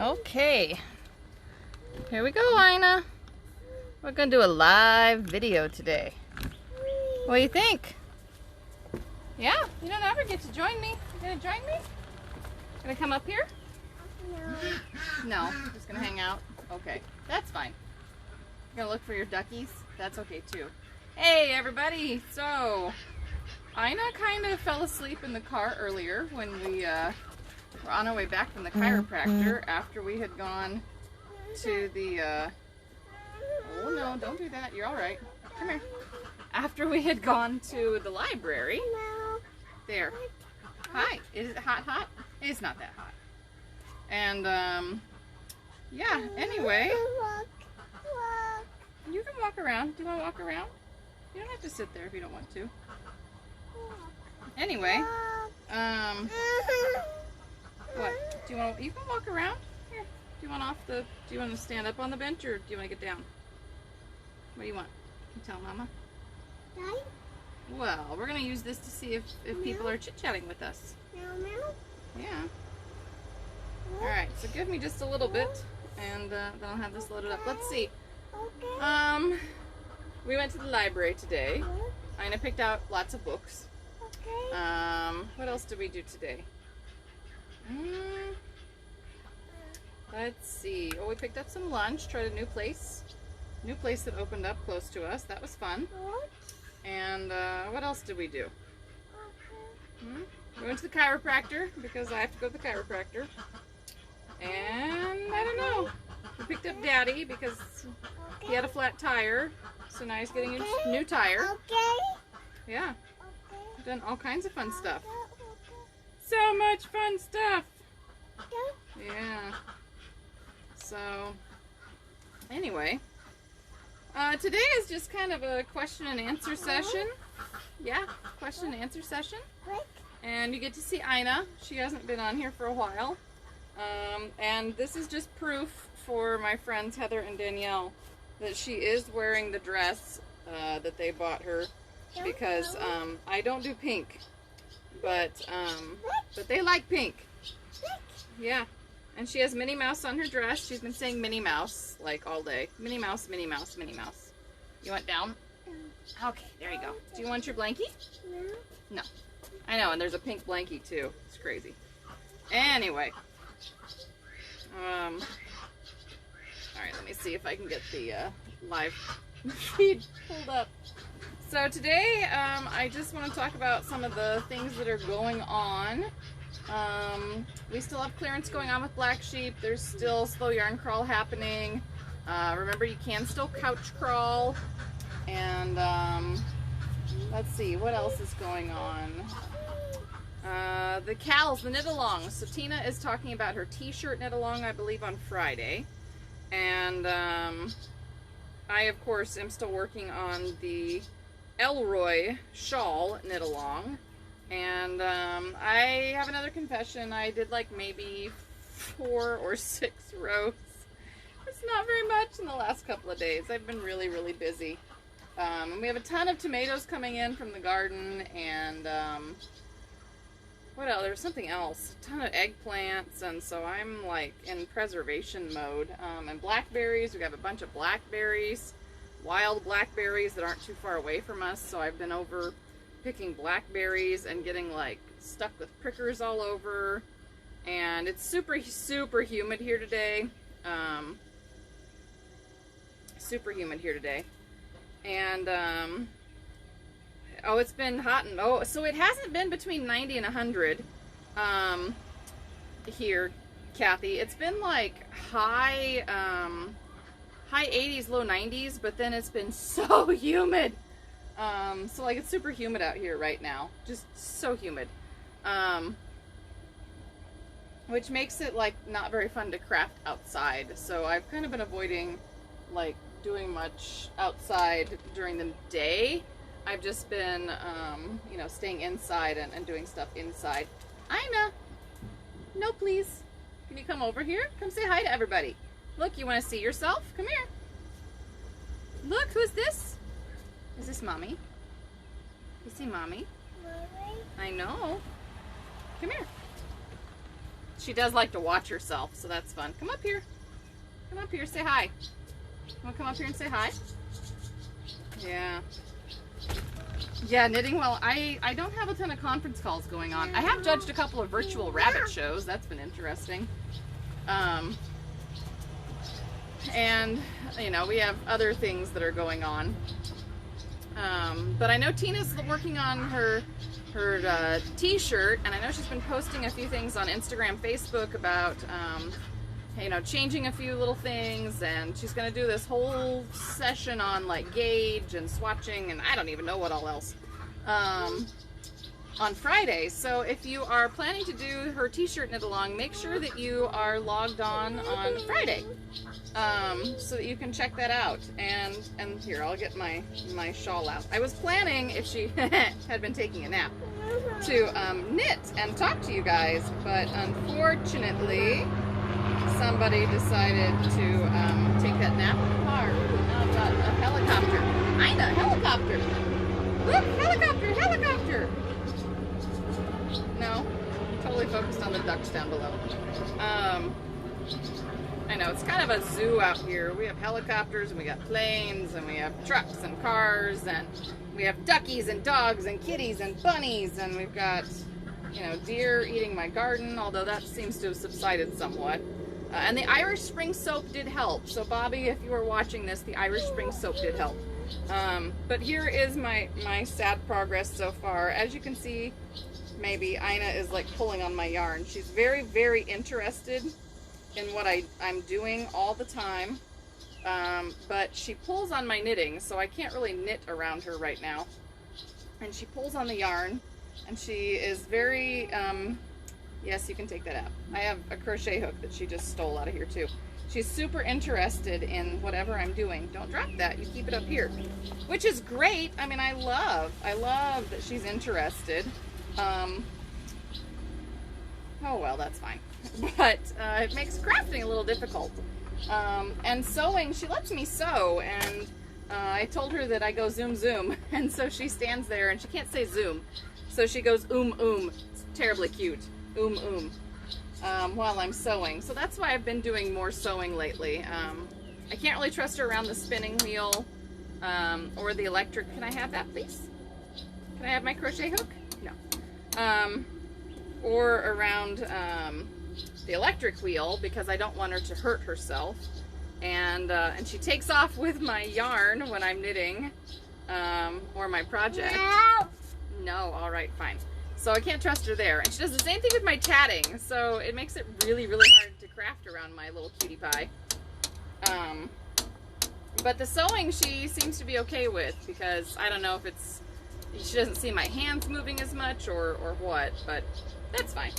Okay, here we go, Ina. We're gonna do a live video today. What do you think? Yeah, you don't ever get to join me. You gonna join me? Gonna come up here? No. No, just gonna hang out. Okay, that's fine. You're gonna look for your duckies? That's okay too. Hey everybody! So, Ina kind of fell asleep in the car earlier when we were on our way back from the chiropractor after we had gone to the, oh no, don't do that, you're alright. Come here. After we had gone to the library. There. Hi. Is it hot? It's not that hot. And, yeah, anyway. You can walk around. Do you want to walk around? You don't have to sit there if you don't want to. Anyway, what? Do you want to, you can walk around? Here. Do you want to stand up on the bench or do you want to get down? What do you want? Can you tell Mama? Well, we're going to use this to see if people are chit-chatting with us. Yeah. Alright, so give me just a little bit, and then I'll have this loaded up. Let's see. We went to the library today. Ina picked out lots of books. What else did we do today? Let's see. Oh, we picked up some lunch, tried a new place. New place that opened up close to us. That was fun. And what else did we do? We went to the chiropractor because I have to go to the chiropractor. And I don't know. We picked up Daddy because he had a flat tire. So now he's getting a new tire. Yeah. We've done all kinds of fun stuff. So much fun stuff. Yeah. So, anyway. Today is just kind of a question and answer session. Yeah, question and answer session. And you get to see Ina. She hasn't been on here for a while. And this is just proof for my friends Heather and Danielle that she is wearing the dress that they bought her because I don't do pink, but they like pink. Yeah. And she has Minnie Mouse on her dress. She's been saying Minnie Mouse like all day. Minnie Mouse, Minnie Mouse, Minnie Mouse. You want down? Okay, there you go. Do you want your blankie? No. I know, and there's a pink blankie too. It's crazy. Anyway. Alright, let me see if I can get the live feed pulled up. So today, I just want to talk about some of the things that are going on. We still have clearance going on with Black Sheep. There's still slow yarn crawl happening. Remember, you can still couch crawl. And let's see, what else is going on? The CALs, the knit-alongs. So Tina is talking about her t-shirt knit-along, I believe, on Friday. And I, of course, am still working on the Elroy shawl knit-along. And I have another confession. I did like maybe 4 or 6 rows. It's not very much in the last couple of days. I've been really, really busy. And we have a ton of tomatoes coming in from the garden, and what else? There's something else. A ton of eggplants, and so I'm like in preservation mode. And blackberries, we have a bunch of blackberries, wild blackberries that aren't too far away from us, so I've been over picking blackberries and getting like stuck with prickers all over. And it's super, super humid here today. Super humid here today. And, oh, it's been hot and, oh, so it hasn't been between 90 and 100, here, Kathy. It's been like high 80s, low 90s, but then it's been so humid. So like it's super humid out here right now, just so humid. Which makes it like not very fun to craft outside. So I've kind of been avoiding like doing much outside during the day. I've just been, you know, staying inside and doing stuff inside. Ina, no please. Can you come over here? Come say hi to everybody. Look, you want to see yourself? Come here. Look, who's this? Is this Mommy? You see Mommy? Mommy? I know. Come here. she does like to watch herself, so that's fun. Come up here. Come up here, say hi. Want to come up here and say hi? Yeah. Yeah, knitting. Well, I don't have a ton of conference calls going on. I have judged a couple of virtual rabbit shows. That's been interesting. And, you know, we have other things that are going on. But I know Tina's working on her t-shirt, and I know she's been posting a few things on Instagram, Facebook about, you know, changing a few little things, and she's going to do this whole session on like gauge and swatching, and I don't even know what all else, on Friday. So if you are planning to do her t-shirt knit along, make sure that you are logged on Friday, so that you can check that out. And here, I'll get my shawl out. I was planning, if she had been taking a nap, to knit and talk to you guys, but unfortunately somebody decided to take that nap in the car. Ooh, now I've got a helicopter. I know, helicopter. Look, helicopter, helicopter. No, totally focused on the ducks down below. I know, it's kind of a zoo out here. We have helicopters, and we got planes, and we have trucks and cars, and we have duckies and dogs and kitties and bunnies, and we've got, you know, deer eating my garden, although that seems to have subsided somewhat. And the Irish Spring Soap did help. So Bobby, if you are watching this, the Irish Spring Soap did help. But here is my sad progress so far. As you can see, maybe Ina is like pulling on my yarn. She's very, very interested in what I'm doing all the time. But she pulls on my knitting, so I can't really knit around her right now. And she pulls on the yarn, and she is very, yes, you can take that out. I have a crochet hook that she just stole out of here too. She's super interested in whatever I'm doing. Don't drop that, you keep it up here. Which is great. I mean, I love that she's interested. Oh well, that's fine. But it makes crafting a little difficult. And sewing, she lets me sew, and I told her that I go zoom zoom, and so she stands there and she can't say zoom. So she goes It's terribly cute. While I'm sewing. So that's why I've been doing more sewing lately. I can't really trust her around the spinning wheel or the electric. Can I have that, please? Can I have my crochet hook? No. Or around the electric wheel, because I don't want her to hurt herself. And she takes off with my yarn when I'm knitting or my project. No, all right, fine. So I can't trust her there. And she does the same thing with my tatting, so it makes it really, really hard to craft around my little cutie pie. But the sewing she seems to be okay with, because I don't know if it's, she doesn't see my hands moving as much or what, but that's fine.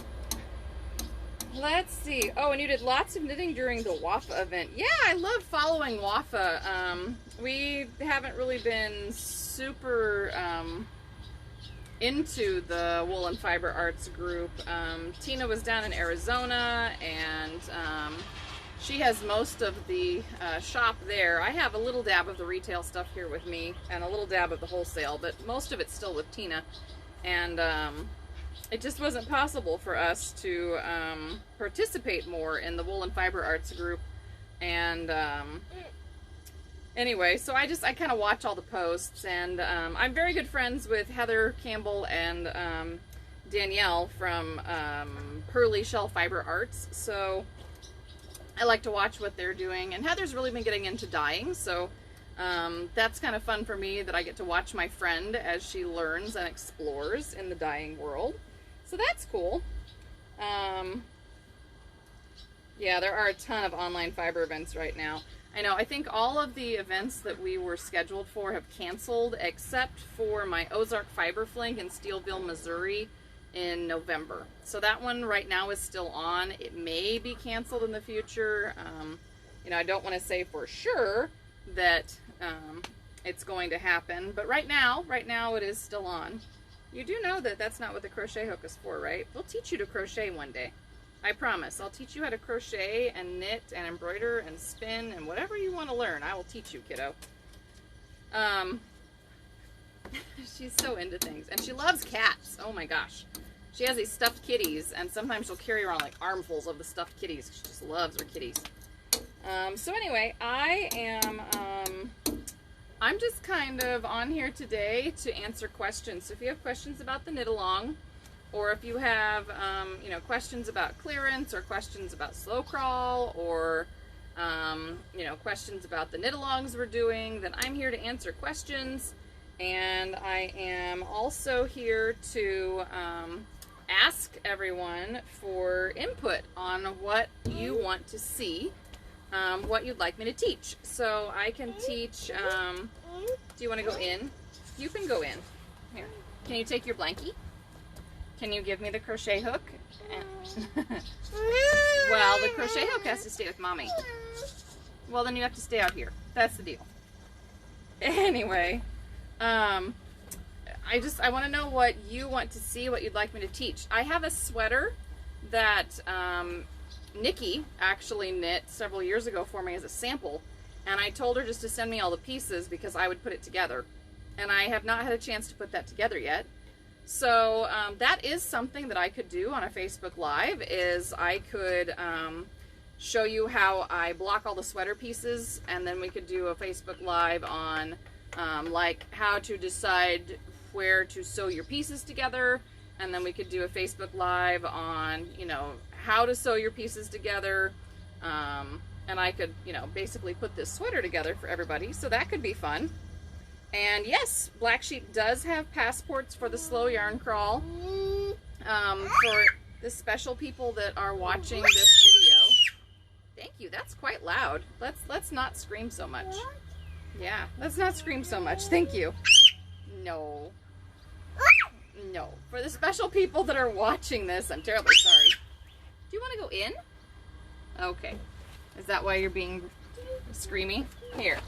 Let's see. Oh, and you did lots of knitting during the WAFA event. Yeah, I love following WAFA. We haven't really been super into the Wool and Fiber Arts group. Tina was down in Arizona, and she has most of the shop there. I have a little dab of the retail stuff here with me, and a little dab of the wholesale, but most of it's still with Tina. And it just wasn't possible for us to participate more in the Wool and Fiber Arts group. And anyway, so I kind of watch all the posts, and I'm very good friends with Heather Campbell and Danielle from Pearly Shell Fiber Arts, so I like to watch what they're doing. And Heather's really been getting into dyeing, so that's kind of fun for me, that I get to watch my friend as she learns and explores in the dyeing world. So that's cool. Yeah, there are a ton of online fiber events right now. I know, I think all of the events that we were scheduled for have canceled, except for my Ozark Fiber Fling in Steelville, Missouri in November. So that one right now is still on. It may be canceled in the future. You know, I don't want to say for sure that it's going to happen, but right now it is still on. You do know that that's not what the crochet hook is for, right? We'll teach you to crochet one day. I promise. I'll teach you how to crochet and knit and embroider and spin and whatever you want to learn. I will teach you, kiddo. She's so into things. And she loves cats. Oh my gosh. She has these stuffed kitties, and sometimes she'll carry around like armfuls of the stuffed kitties. She just loves her kitties. So anyway, I'm just kind of on here today to answer questions. So if you have questions about the knit along, or if you have, you know, questions about clearance, or questions about slow crawl, or you know, questions about the knit alongs we're doing, then I'm here to answer questions. And I am also here to ask everyone for input on what you want to see, what you'd like me to teach. So I can teach, do you want to go in? You can go in. Here. Can you take your blankie? Can you give me the crochet hook? Well, the crochet hook has to stay with Mommy. Well, then you have to stay out here. That's the deal. Anyway, I want to know what you want to see, what you'd like me to teach. I have a sweater that Nikki actually knit several years ago for me as a sample, and I told her just to send me all the pieces because I would put it together. And I have not had a chance to put that together yet. So that is something that I could do on a Facebook Live, is I could show you how I block all the sweater pieces, and then we could do a Facebook Live on like how to decide where to sew your pieces together, and then we could do a Facebook Live on, you know, how to sew your pieces together, and I could, you know, basically put this sweater together for everybody, so that could be fun. And yes, Black Sheep does have passports for the slow yarn crawl. For the special people that are watching this video. Thank you, that's quite loud. Let's not scream so much. Yeah, let's not scream so much. Thank you. No. No. For the special people that are watching this, I'm terribly sorry. Do you want to go in? Okay. Is that why you're being screamy? Here.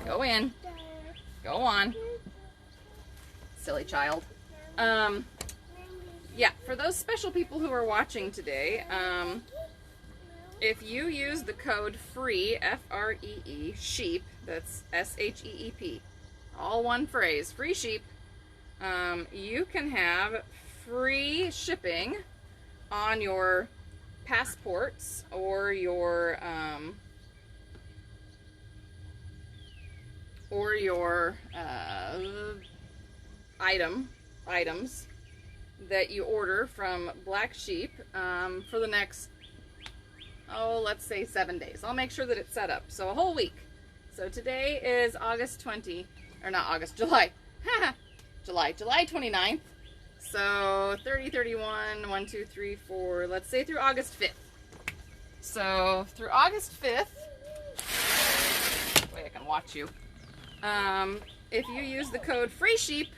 Go in. Go on. Silly child. Yeah, for those special people who are watching today, if you use the code FREE, F-R-E-E, SHEEP, that's S-H-E-E-P, all one phrase, free sheep, you can have free shipping on your passports or your items that you order from Black Sheep for the next, oh, let's say 7 days. I'll make sure that it's set up. So a whole week. So today is August 20, or not August, July. July 29th. So 30, 31, 1, 2, 3, 4, let's say through August 5th. So through August 5th, wait, I can watch you. If you use the code FREESHEEP,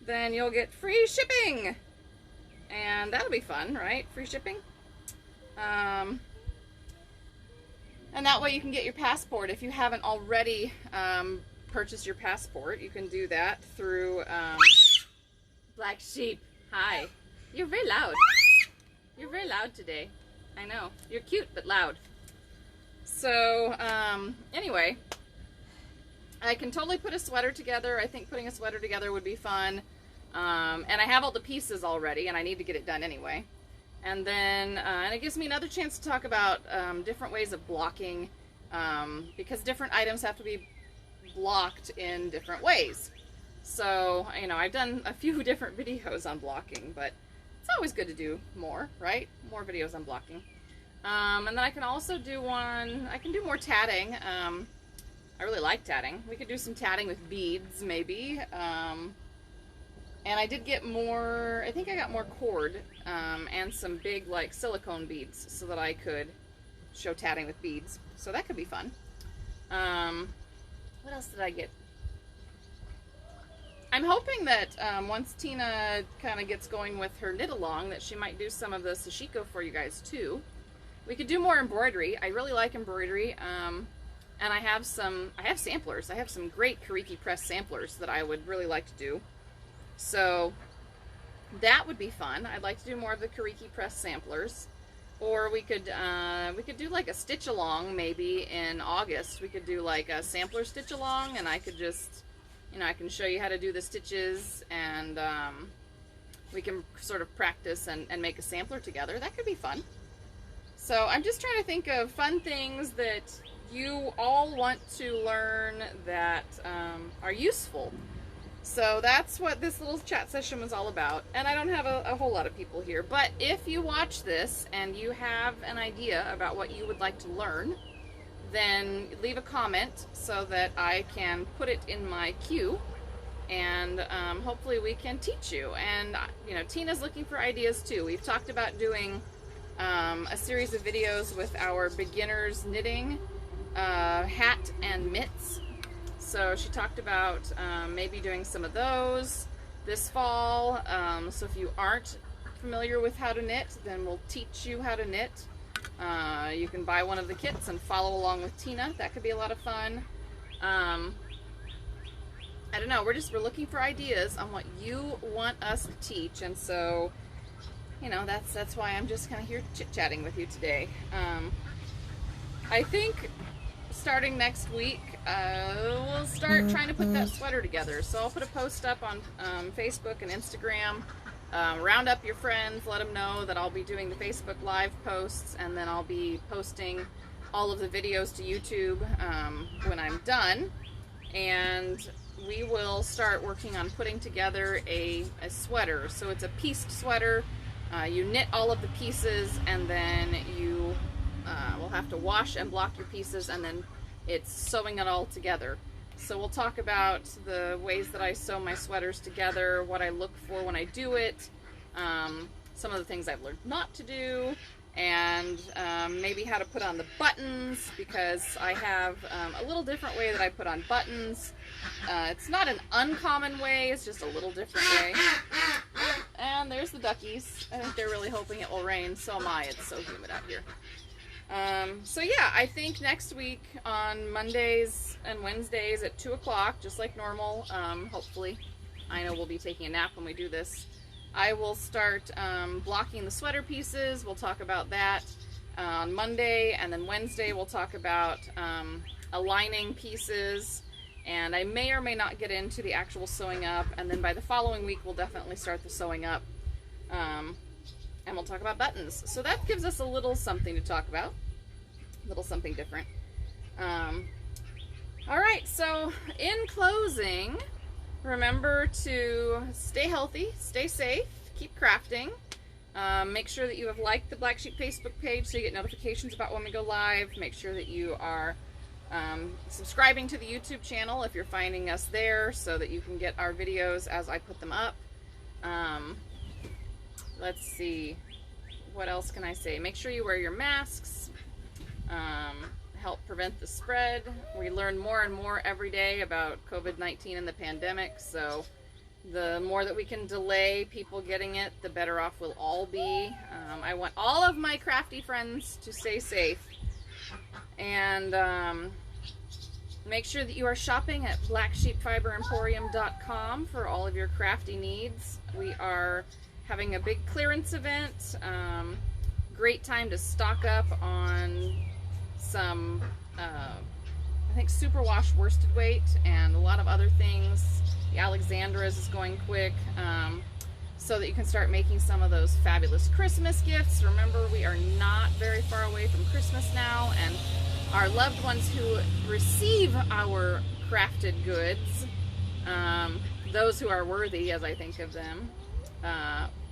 then you'll get free shipping. And that'll be fun, right? Free shipping. And that way you can get your passport. If you haven't already purchased your passport, you can do that through Black Sheep. Hi. You're very loud. You're very loud today. I know. You're cute, but loud. So, anyway, I can totally put a sweater together. I think putting a sweater together would be fun. And I have all the pieces already, and I need to get it done anyway. And then, and it gives me another chance to talk about different ways of blocking, because different items have to be blocked in different ways. So, you know, I've done a few different videos on blocking, but it's always good to do more, right? More videos on blocking. And then I can also do one, I can do more tatting. I really like tatting. We could do some tatting with beads, maybe. And I did get more, I think I got more cord and some big, like, silicone beads so that I could show tatting with beads. So that could be fun. What else did I get? I'm hoping that once Tina kind of gets going with her knit along, that she might do some of the sashiko for you guys too. We could do more embroidery. I really like embroidery. And I have samplers. I have some great Kariki press samplers that I would really like to do. So that would be fun. I'd like to do more of the Kariki press samplers. Or we could do like a stitch along maybe in August. We could do like a sampler stitch along, and I could just, you know, I can show you how to do the stitches, and we can sort of practice and make a sampler together. That could be fun. So I'm just trying to think of fun things that you all want to learn that are useful. So that's what this little chat session was all about. And I don't have a whole lot of people here, but if you watch this and you have an idea about what you would like to learn, then leave a comment so that I can put it in my queue, and hopefully we can teach you. And you know, Tina's looking for ideas too. We've talked about doing a series of videos with our beginners knitting hat and mitts. So she talked about maybe doing some of those this fall. So if you aren't familiar with how to knit, then we'll teach you how to knit. You can buy one of the kits and follow along with Tina. That could be a lot of fun. I don't know, we're looking for ideas on what you want us to teach, and so, you know, that's why I'm just kind of here chit-chatting with you today. I think starting next week, we'll start trying to put that sweater together. So I'll put a post up on Facebook and Instagram. Round up your friends, let them know that I'll be doing the Facebook Live posts, and then I'll be posting all of the videos to YouTube when I'm done. And we will start working on putting together a sweater. So it's a pieced sweater. You knit all of the pieces, and then you will have to wash and block your pieces, and then it's sewing it all together. So we'll talk about the ways that I sew my sweaters together, what I look for when I do it, some of the things I've learned not to do, and maybe how to put on the buttons, because I have a little different way that I put on buttons. It's not an uncommon way, it's just a little different way. And there's the duckies. I think they're really hoping it will rain. So am I. It's so humid out here. So yeah, I think next week on Mondays and Wednesdays at 2 o'clock, just like normal, hopefully, I know we'll be taking a nap when we do this, I will start blocking the sweater pieces. We'll talk about that on Monday, and then Wednesday we'll talk about aligning pieces, and I may or may not get into the actual sewing up, and then by the following week we'll definitely start the sewing up. And we'll talk about buttons. So that gives us a little something to talk about. A little something different. Alright, so in closing, remember to stay healthy, stay safe, keep crafting. Make sure that you have liked the Black Sheep Facebook page so you get notifications about when we go live. Make sure that you are subscribing to the YouTube channel if you're finding us there, so that you can get our videos as I put them up. Let's see, what else can I say? Make sure you wear your masks, help prevent the spread. We learn more and more every day about COVID-19 and the pandemic, so the more that we can delay people getting it, the better off we'll all be. I want all of my crafty friends to stay safe, and make sure that you are shopping at blacksheepfiberemporium.com for all of your crafty needs. We are having a big clearance event. Great time to stock up on some, I think, superwash worsted weight and a lot of other things. The Alexandra's is going quick, so that you can start making some of those fabulous Christmas gifts. Remember, we are not very far away from Christmas now, and our loved ones who receive our crafted goods, those who are worthy, as I think of them,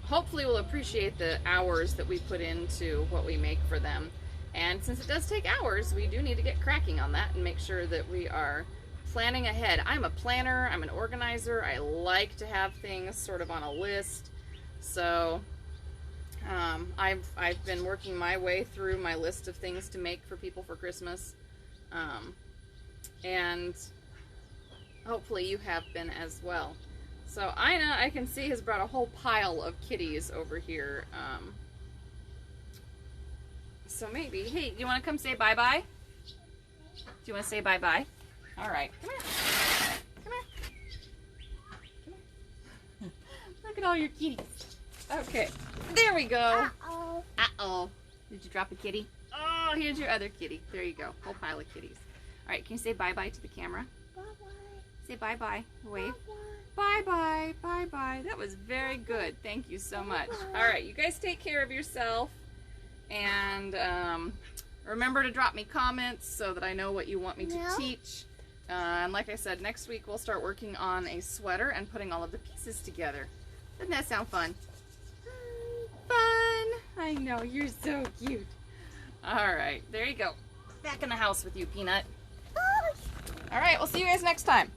hopefully will appreciate the hours that we put into what we make for them. And since it does take hours, we do need to get cracking on that and make sure that we are planning ahead. I'm a planner, I'm an organizer, I like to have things sort of on a list. So I've been working my way through my list of things to make for people for Christmas. And hopefully you have been as well. So Ina, I can see, has brought a whole pile of kitties over here. So maybe, hey, do you want to come say bye-bye? Do you want to say bye-bye? All right, come here. Come here. Come here. Look at all your kitties. Okay, there we go. Uh-oh. Uh-oh. Did you drop a kitty? Oh, here's your other kitty. There you go, whole pile of kitties. All right, can you say bye-bye to the camera? Bye-bye. say bye-bye. Wave. Bye-bye. Bye-bye. That was very good. Thank you so much. All right, you guys take care of yourself. And remember to drop me comments so that I know what you want me to teach. And like I said, next week we'll start working on a sweater and putting all of the pieces together. Doesn't that sound fun? Fun! I know, you're so cute. All right, there you go. Back in the house with you, Peanut. All right, we'll see you guys next time.